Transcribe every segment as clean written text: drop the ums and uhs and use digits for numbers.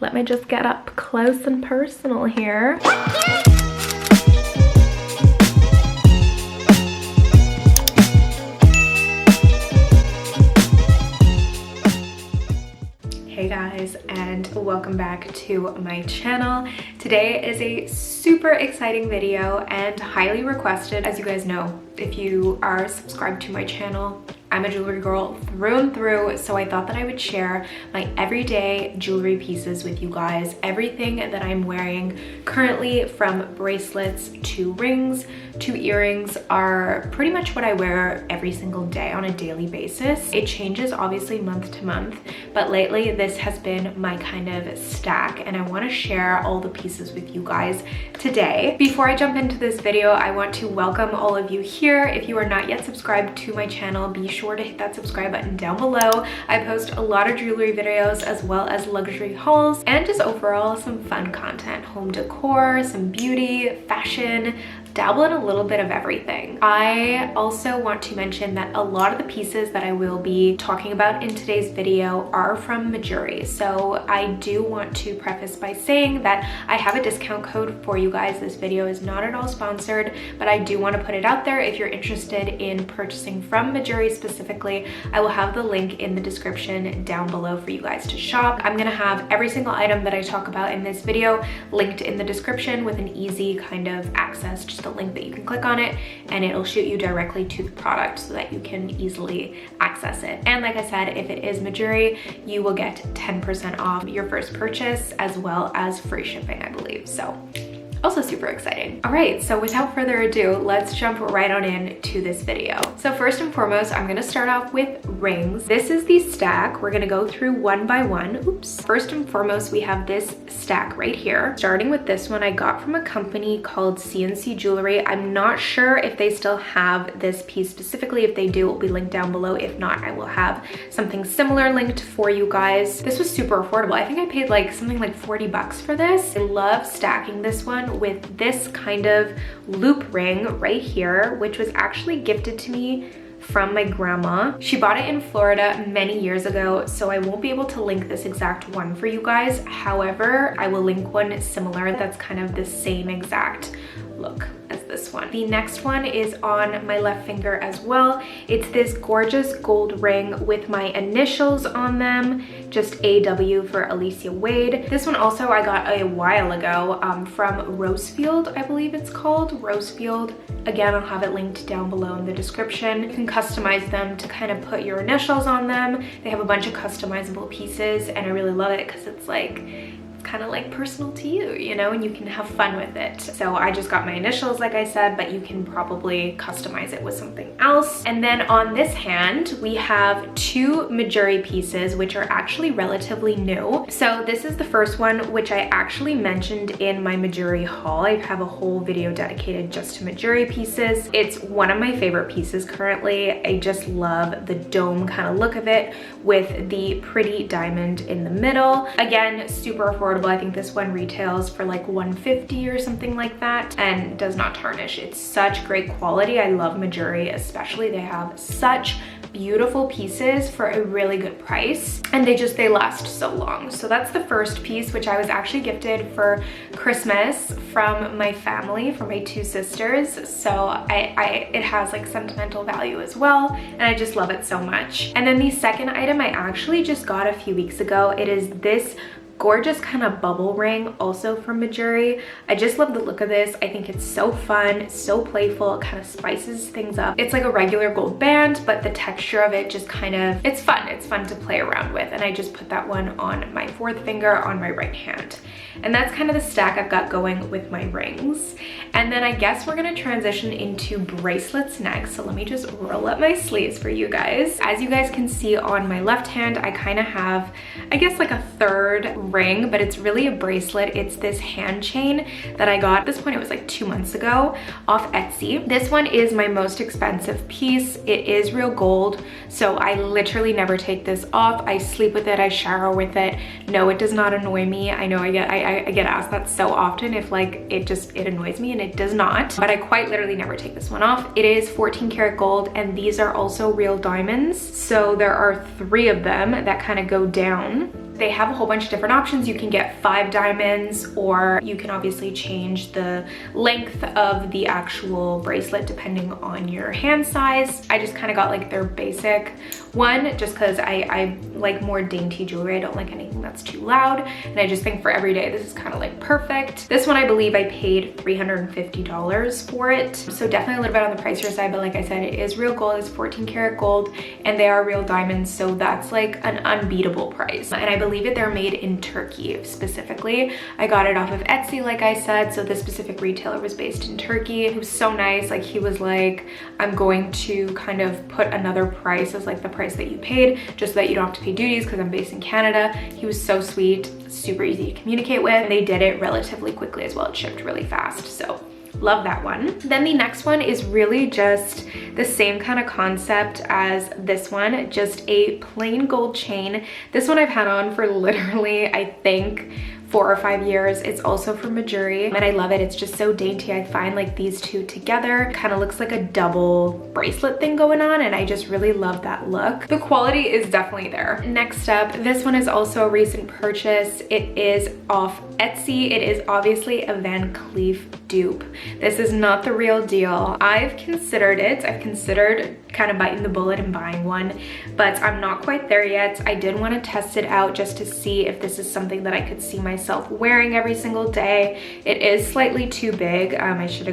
Let me just get up close and personal here. Hey guys, and welcome back to my channel. Today is a super exciting video and highly requested. As you guys know, if you are subscribed to my channel, I'm a jewelry girl through and through, so I thought that I would share my everyday jewelry pieces with you guys. Everything that I'm wearing currently, from bracelets to rings to earrings, are pretty much what I wear every single day on a daily basis. It changes obviously month to month, but lately this has been my kind of stack, and I want to share all the pieces with you guys today. Before I jump into this video, I want to welcome all of you here. If you are not yet subscribed to my channel, be sure to hit that subscribe button down below. I post a lot of jewelry videos as well as luxury hauls and just overall some fun content, home decor, some beauty, fashion, dabble in a little bit of everything. I also want to mention that a lot of the pieces that I will be talking about in today's video are from Mejuri. So I do want to preface by saying that I have a discount code for you guys. This video is not at all sponsored, but I do want to put it out there. If you're interested in purchasing from Mejuri specifically, I will have the link in the description down below for you guys to shop. I'm gonna have every single item that I talk about in this video linked in the description with an easy kind of access, just a link that you can click on it and it'll shoot you directly to the product so that you can easily access it. And like I said, if it is Mejuri, you will get 10% off your first purchase as well as free shipping, I believe. So also super exciting. All right, so without further ado, let's jump right on into this video. So first and foremost, I'm gonna start off with rings. This is the stack. We're gonna go through one by one. Oops. First and foremost, we have this stack right here. Starting with this one, I got from a company called CNC Jewelry. I'm not sure if they still have this piece specifically. If they do, it will be linked down below. If not, I will have something similar linked for you guys. This was super affordable. I think I paid like something like 40 bucks for this. I love stacking this one with this kind of loop ring right here, which was actually gifted to me from my grandma. She bought it in Florida many years ago, so I won't be able to link this exact one for you guys. However, I will link one similar that's kind of the same exact look as this one. The next one is on my left finger as well. It's this gorgeous gold ring with my initials on them, just AW for Alicia Wade. This one also I got a while ago from Rosefield, I believe it's called, Rosefield. Again, I'll have it linked down below in the description. You can customize them to kind of put your initials on them. They have a bunch of customizable pieces and I really love it because it's like, kind of like personal to you, you know, and you can have fun with it. So I just got my initials, like I said, but you can probably customize it with something else. And then on this hand, we have two Mejuri pieces, which are actually relatively new. So this is the first one, which I actually mentioned in my Mejuri haul. I have a whole video dedicated just to Mejuri pieces. It's one of my favorite pieces currently. I just love the dome kind of look of it with the pretty diamond in the middle. Again, super affordable. I think this one retails for like $150 or something like that and does not tarnish. It's such great quality. I love Mejuri, especially. They have such beautiful pieces for a really good price and they last so long. So that's the first piece, which I was actually gifted for Christmas from my family, from my two sisters. So it has like sentimental value as well, and I just love it so much. And then the second item I actually just got a few weeks ago. It is this gorgeous kind of bubble ring, also from Mejuri. I just love the look of this. I think it's so fun, so playful. It kind of spices things up. It's like a regular gold band, but the texture of it just kind of, it's fun. It's fun to play around with. And I just put that one on my fourth finger on my right hand. And that's kind of the stack I've got going with my rings. And then I guess we're gonna transition into bracelets next. So let me just roll up my sleeves for you guys. As you guys can see on my left hand, I kind of have, I guess like a third ring, but it's really a bracelet. It's this hand chain that I got, at this point it was like 2 months ago, off Etsy. This one is my most expensive piece. It is real gold, so I literally never take this off. I sleep with it, I shower with it. No, it does not annoy me. I know I get asked that so often if like it annoys me, and it does not, but I quite literally never take this one off. It is 14 karat gold, and these are also real diamonds. So there are 3 of them that kind of go down. they have a whole bunch of different options. You can get 5 diamonds, or you can obviously change the length of the actual bracelet depending on your hand size. I just kind of got like their basic one just because I like more dainty jewelry. I don't like anything that's too loud, and I just think for every day this is kind of like perfect. This one I believe I paid $350 for it, so definitely a little bit on the pricier side, but like I said, it is real gold. It's 14 karat gold and they are real diamonds, so that's like an unbeatable price. And I believe that they're made in Turkey specifically. I got it off of Etsy, like I said, so this specific retailer was based in Turkey. It was so nice. Like, he was like, I'm going to kind of put another price as like the price that you paid, just so that you don't have to pay duties because I'm based in Canada. He was so sweet, super easy to communicate with, and they did it relatively quickly as well. It shipped really fast, so love that one. Then the next one is really just the same kind of concept as this one, just a plain gold chain. This one I've had on for literally, I think, 4 or 5 years. It's also from Mejuri, and I love it. It's just so dainty. I find like these two together kind of looks like a double bracelet thing going on, and I just really love that look. The quality is definitely there. Next up, this one is also a recent purchase. It is off Etsy. It is obviously a Van Cleef dupe. This is not the real deal. I've considered it. I've considered kind of biting the bullet and buying one, but I'm not quite there yet. I did want to test it out just to see if this is something that I could see myself wearing every single day. It is slightly too big. I should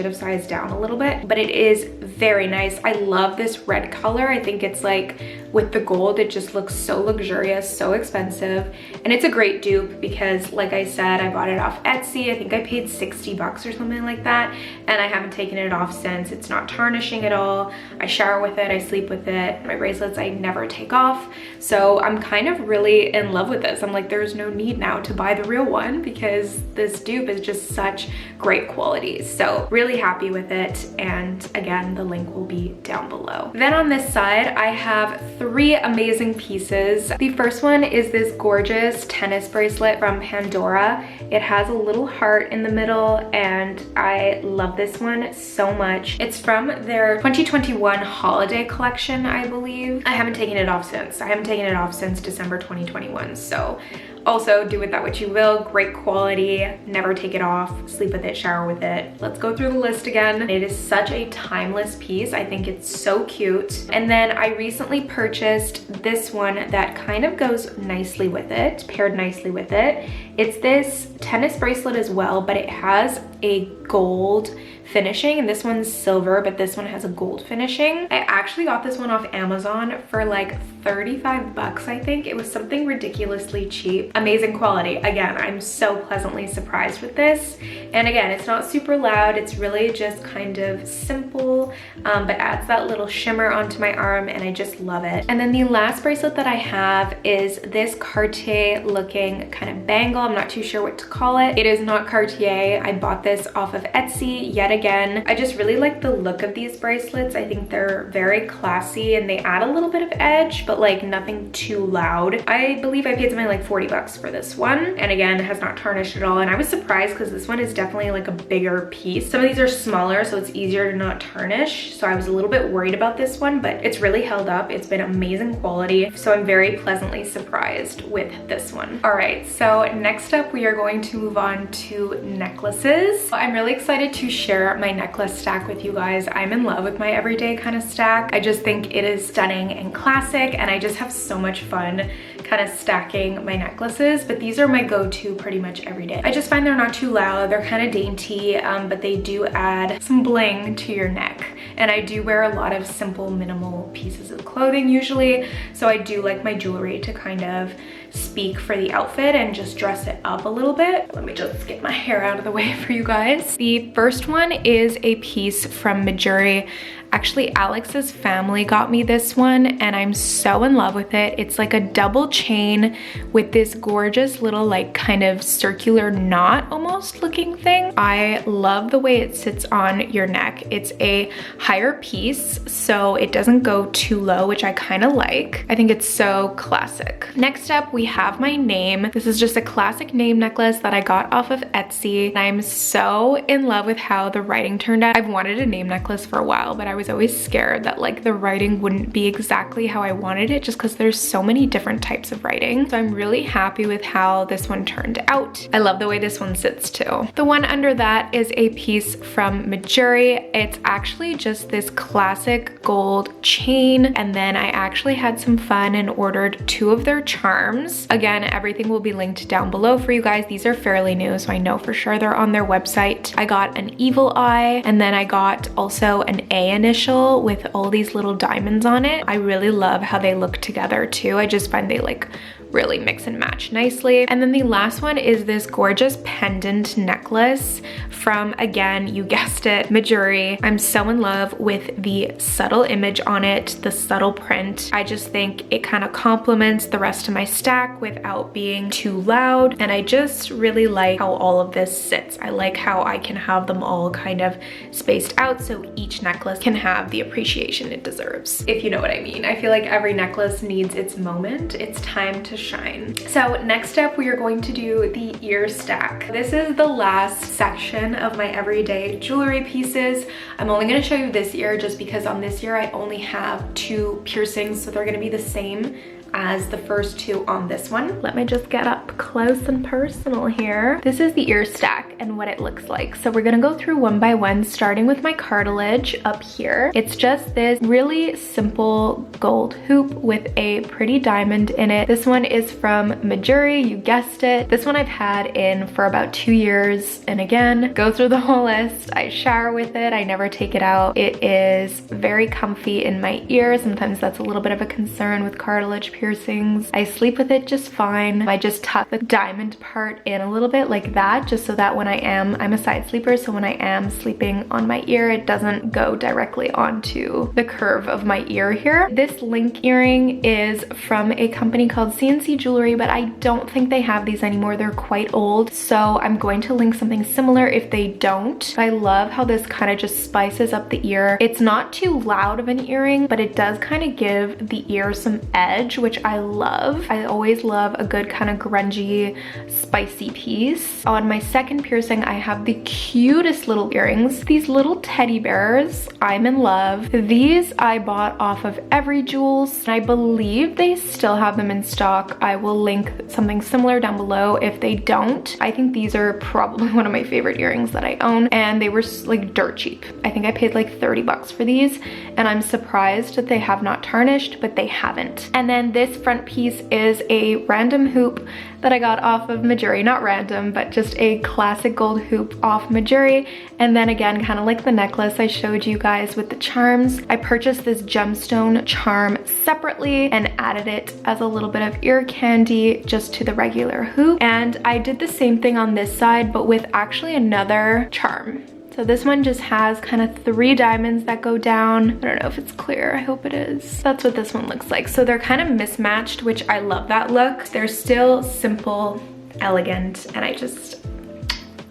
have sized down a little bit, but it is very nice. I love this red color. I think it's like with the gold, it just looks so luxurious, so expensive. And it's a great dupe because like I said, I bought it off Etsy. I think I paid 60 bucks or something like that. And I haven't taken it off since. It's not tarnishing at all. I shower with it, I sleep with it. My bracelets I never take off. So I'm kind of really in love with this. I'm like, there's no need now to buy the real one because this dupe is just such great quality. So really happy with it. And again, the link will be down below. Then on this side, I have 3 amazing pieces. The first one is this gorgeous tennis bracelet from Pandora. It has a little heart in the middle, and I love this one so much. It's from their 2021 holiday collection, I believe. I haven't taken it off since. I haven't taken it off since December 2021, so also do with that what you will. Great quality, never take it off, sleep with it, shower with it. Let's go through the list again. It is such a timeless piece. I think it's so cute. And then I recently purchased this one that kind of goes nicely with it, paired nicely with it. It's this tennis bracelet as well, but it has a gold finishing, and this one's silver, but this one has a gold finishing. I actually got this one off Amazon for like 35 bucks, I think. It was something ridiculously cheap. Amazing quality. Again, I'm so pleasantly surprised with this. And again, it's not super loud. It's really just kind of simple, but adds that little shimmer onto my arm, and I just love it. And then the last bracelet that I have is this Cartier looking kind of bangle. I'm not too sure what to call it. It is not Cartier. I bought this off of Etsy yet again. I just really like the look of these bracelets. I think they're very classy and they add a little bit of edge, but like nothing too loud. I believe I paid something like 40 bucks for this one. And again, it has not tarnished at all. And I was surprised because this one is definitely like a bigger piece. Some of these are smaller, so it's easier to not tarnish. So I was a little bit worried about this one, but it's really held up. It's been amazing quality. So I'm very pleasantly surprised with this one. All right, so next up we are going to move on to necklaces. I'm really excited to share my necklace stack with you guys. I'm in love with my everyday kind of stack. I just think it is stunning and classic, and I just have so much fun kind of stacking my necklaces, but these are my go-to pretty much every day. I just find they're not too loud. They're kind of dainty, but they do add some bling to your neck. And I do wear a lot of simple, minimal pieces of clothing usually, so I do like my jewelry to kind of speak for the outfit and just dress it up a little bit. Let me just get my hair out of the way for you guys. The first one is a piece from Mejuri. Actually, Alex's family got me this one and I'm so in love with it. It's like a double chain with this gorgeous little like kind of circular knot almost looking thing. I love the way it sits on your neck. It's a higher piece, so it doesn't go too low, which I kind of like. I think it's so classic. Next up, we we have my name. This is just a classic name necklace that I got off of Etsy. I'm so in love with how the writing turned out. I've wanted a name necklace for a while, but I was always scared that like the writing wouldn't be exactly how I wanted it just because there's so many different types of writing. So I'm really happy with how this one turned out. I love the way this one sits too. The one under that is a piece from Mejuri. It's actually just this classic gold chain, and then I actually had some fun and ordered 2 of their charms. Again, everything will be linked down below for you guys. These are fairly new, so I know for sure they're on their website. I got an evil eye, and then I got also an A initial with all these little diamonds on it. I really love how they look together too. I just find they like really mix and match nicely. And then the last one is this gorgeous pendant necklace from, again, you guessed it, Mejuri. I'm so in love with the subtle image on it, the subtle print. I just think it kind of complements the rest of my stack without being too loud. And I just really like how all of this sits. I like how I can have them all kind of spaced out so each necklace can have the appreciation it deserves, if you know what I mean. I feel like every necklace needs its moment. It's time to shine. So next up, we are going to do the ear stack. This is the last section of my everyday jewelry pieces. I'm only going to show you this ear just because on this ear I only have 2 piercings, so they're going to be the same as the first 2 on this one. Let me just get up close and personal here. This is the ear stack and what it looks like. So we're gonna go through one by one, starting with my cartilage up here. It's just this really simple gold hoop with a pretty diamond in it. This one is from Mejuri, you guessed it. This one I've had in for about 2 years. And again, go through the whole list. I shower with it, I never take it out. It is very comfy in my ear. Sometimes that's a little bit of a concern with cartilage piercings. I sleep with it just fine. I just tuck the diamond part in a little bit like that, just so that when I'm a side sleeper, so when I am sleeping on my ear, it doesn't go directly onto the curve of my ear here. This link earring is from a company called CNC Jewelry, but I don't think they have these anymore. They're quite old, so I'm going to link something similar if they don't. I love how this kind of just spices up the ear. It's not too loud of an earring, but it does kind of give the ear some edge, which I love. I always love a good kind of grungy, spicy piece. On my second piercing, I have the cutest little earrings. These little teddy bears, I'm in love. These I bought off of Evry Jewels, and I believe they still have them in stock. I will link something similar down below if they don't. I think these are probably one of my favorite earrings that I own, and they were like dirt cheap. I think I paid like 30 bucks for these, and I'm surprised that they have not tarnished, but they haven't. And then this front piece is a random hoop that I got off of Mejuri. Not random, but just a classic gold hoop off Mejuri. And then again, kind of like the necklace I showed you guys with the charms, I purchased this gemstone charm separately and added it as a little bit of ear candy just to the regular hoop. And I did the same thing on this side, but with actually another charm. So this one just has kind of 3 diamonds that go down. I don't know if it's clear, I hope it is. That's what this one looks like. So they're kind of mismatched, which I love that look. They're still simple, elegant, and I just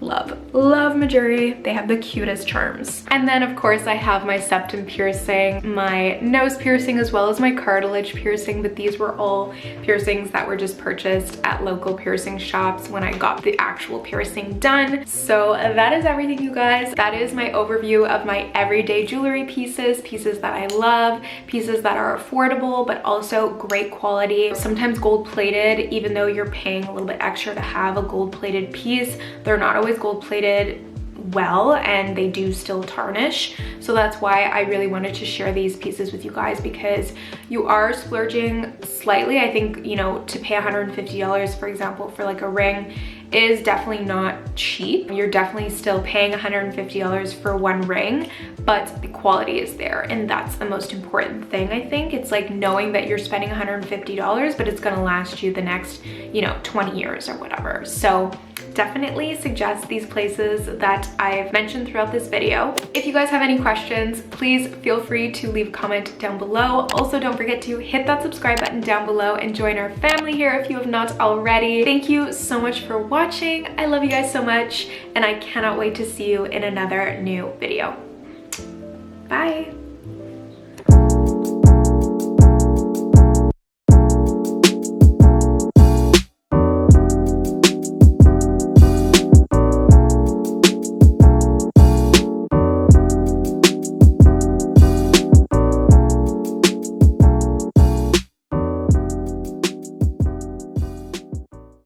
love Mejuri. They have the cutest charms. And then of course I have my septum piercing, my nose piercing, as well as my cartilage piercing, but these were all piercings that were just purchased at local piercing shops when I got the actual piercing done. So that is everything, you guys. That is my overview of my everyday jewelry pieces that I love, pieces that are affordable but also great quality. Sometimes gold plated, even though you're paying a little bit extra to have a gold plated piece, they're not always gold plated well, and they do still tarnish. So that's why I really wanted to share these pieces with you guys, because you are splurging slightly. I think, you know, to pay $150, for example, for like a ring is definitely not cheap. You're definitely still paying $150 for one ring, but the quality is there, and that's the most important thing. I think it's like knowing that you're spending $150, but it's gonna last you the next, you know, 20 years or whatever. So definitely suggest these places that I've mentioned throughout this video. If you guys have any questions, please feel free to leave a comment down below. Also, don't forget to hit that subscribe button down below and join our family here if you have not already. Thank you so much for watching. I love you guys so much, and I cannot wait to see you in another new video. Bye.